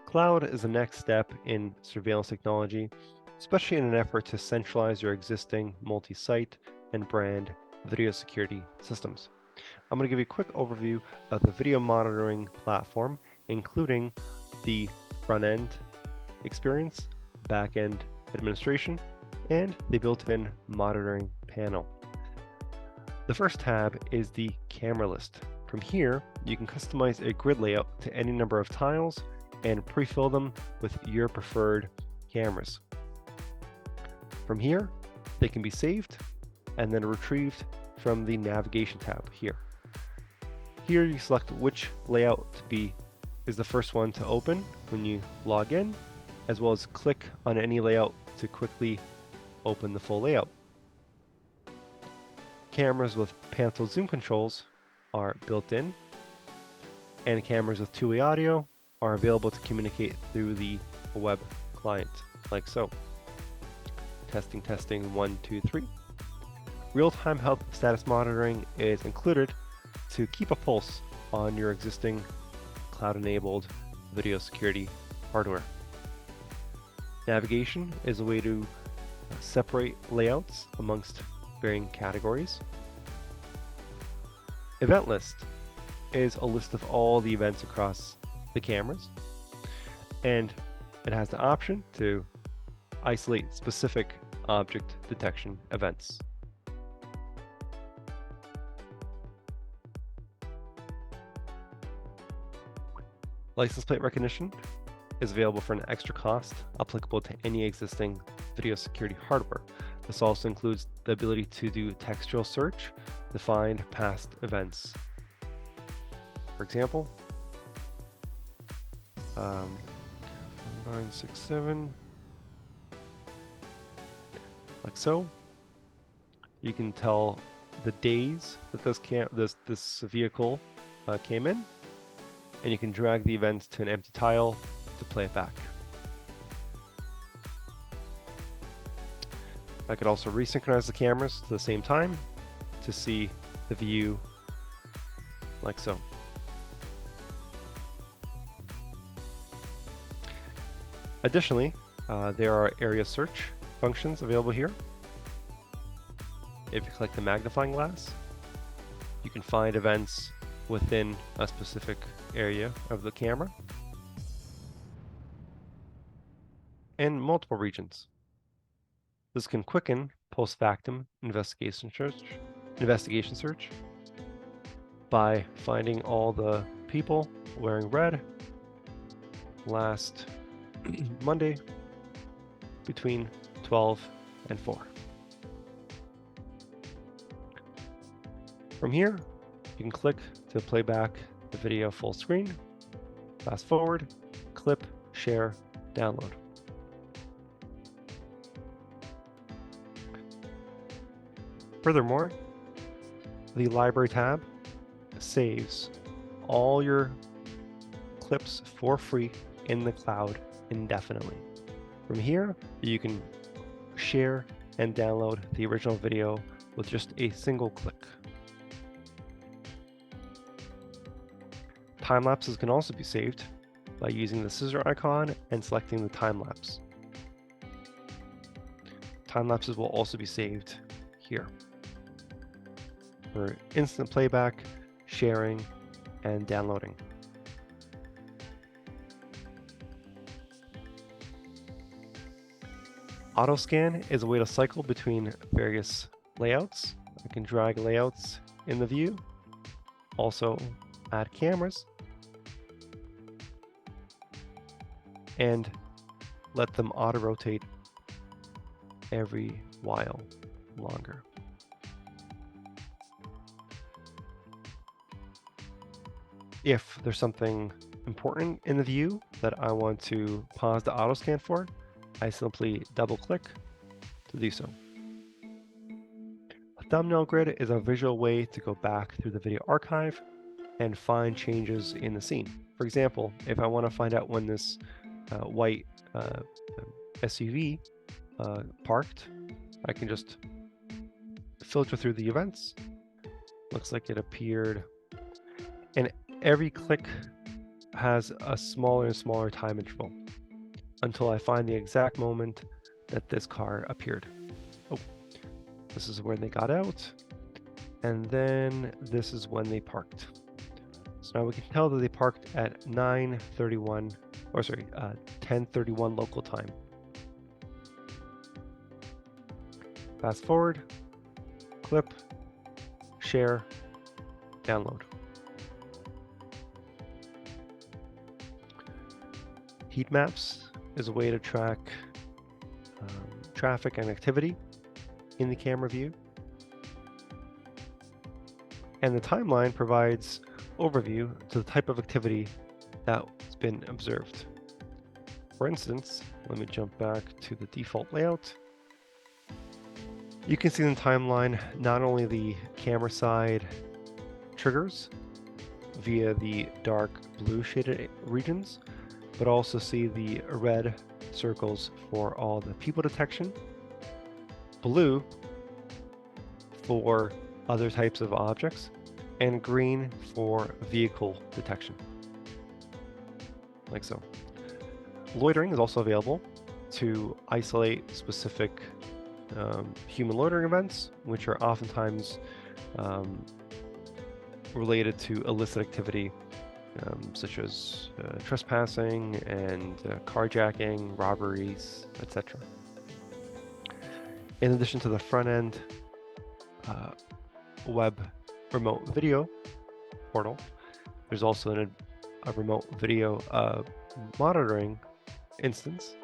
Cloud is the next step in surveillance technology, especially in an effort to centralize your existing multi-site and brand video security systems. I'm going to give you a quick overview of the video monitoring platform, including the front-end experience, back-end administration, and the built-in monitoring panel. The first tab is the camera list. From here, you can customize a grid layout to any number of tiles and pre-fill them with your preferred cameras. From here, they can be saved and then retrieved from the navigation tab here. Here you select which layout is the first one to open when you log in, as well as click on any layout to quickly open the full layout. Cameras with panttle zoom controls are built in, and cameras with two-way audio are available to communicate through the web client, like so. Testing, 1, 2, 3. Real-time health status monitoring is included to keep a pulse on your existing cloud-enabled video security hardware. Navigation is a way to separate layouts amongst varying categories. Event list is a list of all the events across the cameras, and it has the option to isolate specific object detection events. License plate recognition is available for an extra cost applicable to any existing video security hardware. This also includes the ability to do textual search to find past events. For example, 967, like so. You can tell the days that this vehicle came in, and you can drag the events to an empty tile to play it back. I could also resynchronize the cameras to the same time to see the view like so. Additionally, there are area search functions available here. If you click the magnifying glass, you can find events within a specific area of the camera and multiple regions. This can quicken post-factum investigation search by finding all the people wearing red last Monday between 12 and 4. From here, you can click to play back the video full screen, fast forward, clip, share, download. Furthermore, the library tab saves all your clips for free in the cloud indefinitely. From here, you can share and download the original video with just a single click. Time lapses can also be saved by using the scissor icon and selecting the time lapse. Time lapses will also be saved here for instant playback, sharing, and downloading. Auto scan is a way to cycle between various layouts. I can drag layouts in the view, also add cameras, and let them auto rotate every while longer. If there's something important in the view that I want to pause the auto scan for, I simply double click to do so. A thumbnail grid is a visual way to go back through the video archive and find changes in the scene. For example, if I want to find out when this white SUV parked, I can just filter through the events. Looks like it appeared, and every click has a smaller and smaller time interval until I find the exact moment that this car appeared. Oh, this is where they got out, and then this is when they parked. So now we can tell that they parked at 10:31 local time. Fast forward, clip, share, download. Heat maps is a way to track traffic and activity in the camera view. And the timeline provides overview to the type of activity that's been observed. For instance, let me jump back to the default layout. You can see in the timeline not only the camera side triggers via the dark blue shaded regions, but also see the red circles for all the people detection, blue for other types of objects, and green for vehicle detection, like so. Loitering is also available to isolate specific human loitering events, which are oftentimes related to illicit activity, such as trespassing and carjacking, robberies, etc. In addition to the front-end web remote video portal, there's also a remote video monitoring instance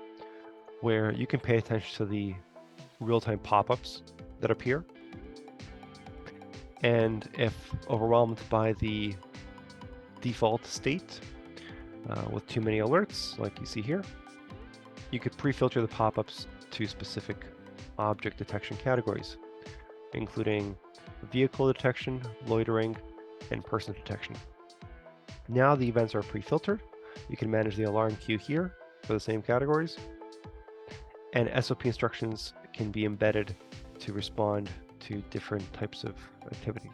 where you can pay attention to the real-time pop-ups that appear, and if overwhelmed by the default state with too many alerts like you see here, you could pre-filter the pop-ups to specific object detection categories, including vehicle detection, loitering, and person detection. Now the events are pre-filtered. You can manage the alarm queue here for the same categories, and SOP instructions can be embedded to respond to different types of activity.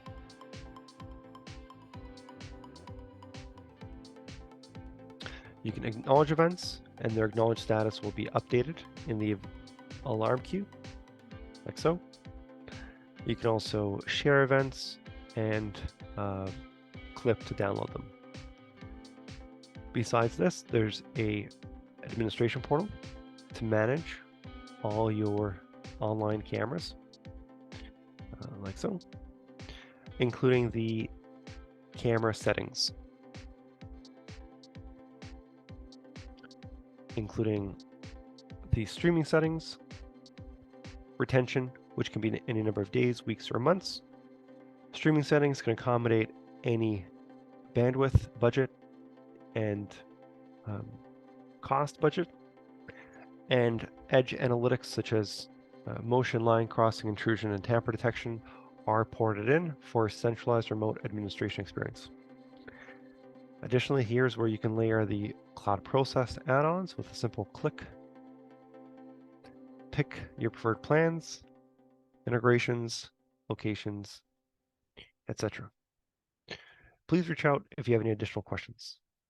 You can acknowledge events, and their acknowledged status will be updated in the alarm queue, like so. You can also share events and clip to download them. Besides this, there's an administration portal to manage all your online cameras, like so, including the camera settings, including the streaming settings, retention, which can be in any number of days, weeks, or months. Streaming settings can accommodate any bandwidth, budget, and cost budget. And edge analytics such as motion, line crossing, intrusion, and tamper detection are ported in for a centralized remote administration experience. Additionally, here's where you can layer the cloud process add-ons with a simple click. Pick your preferred plans, integrations, locations, etc. Please reach out if you have any additional questions.